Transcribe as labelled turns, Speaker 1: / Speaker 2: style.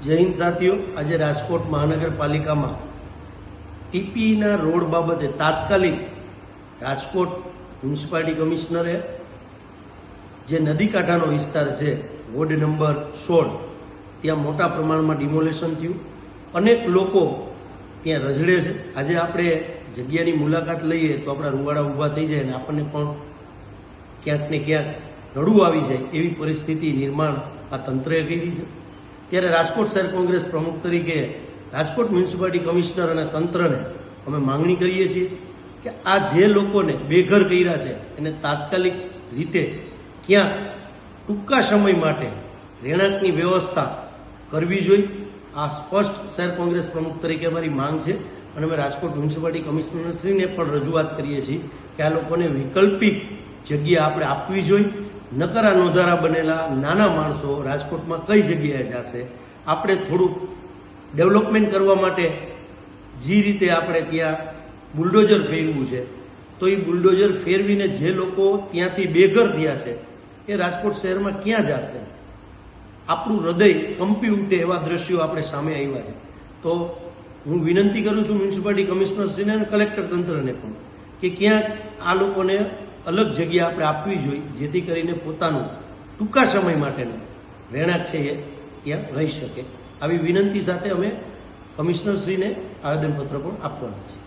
Speaker 1: જય હિન્દ સાથીઓ, આજે રાજકોટ મહાનગરપાલિકામાં ટીપીના રોડ બાબતે તાત્કાલિક રાજકોટ મ્યુનિસિપાલિટી કમિશનરે જે નદી કાંઠાનો વિસ્તાર છે વોર્ડ નંબર 16 ત્યાં મોટા પ્રમાણમાં ડિમોલેશન થયું. અનેક લોકો ત્યાં રઝળે છે. આજે આપણે જગ્યાની મુલાકાત લઈએ તો આપણા રૂવાડા ઊભા થઈ જાય અને આપણને પણ ક્યાંક ને ક્યાંક રડવું આવી જાય એવી પરિસ્થિતિ નિર્માણ આ તંત્રએ કરી છે. ત્યારે રાજકોટ શહેર કોંગ્રેસ પ્રમુખ તરીકે રાજકોટ મ્યુનિસિપાલિટી કમિશનર અને તંત્રને અમે માંગણી કરીએ છીએ કે આ જે લોકોને બેઘર કર્યા છે એને તાત્કાલિક રીતે ક્યાંક ટૂંકા સમય માટે રહેણાંકની વ્યવસ્થા કરવી જોઈએ. આ સ્પષ્ટ શહેર કોંગ્રેસ પ્રમુખ તરીકે અમારી માંગ છે અને અમે રાજકોટ મ્યુનિસિપાલિટી કમિશનરશ્રીને પણ રજૂઆત કરીએ છીએ કે આ લોકોને વૈકલ્પિક જગ્યા આપણે આપવી જોઈએ. નકરા નોંધારા બનેલા નાના માણસો રાજકોટમાં કઈ જગ્યાએ જશે? આપણે થોડુંક ડેવલપમેન્ટ કરવા માટે જે રીતે આપણે ત્યાં બુલડોઝર ફેરવું છે તો એ બુલડોઝર ફેરવીને જે લોકો ત્યાંથી બેઘર થયા છે એ રાજકોટ શહેરમાં ક્યાં જશે? આપણું હૃદય કંપી ઉઠે એવા દ્રશ્યો આપણે સામે આવ્યા છે. તો હું વિનંતી કરું છું મ્યુનિસિપાલિટી કમિશનરશ્રીને અને કલેક્ટર તંત્રને પણ કે ક્યાંક આ લોકોને અલગ જગ્યા આપણે આપવી જોઈએ જેથી કરીને પોતાનું ટૂંકા સમય માટેનું રહેણાંક છે એ ત્યાં રહી શકે. આવી વિનંતી સાથે અમે કમિશનરશ્રીને આવેદનપત્ર પણ આપવાના છીએ.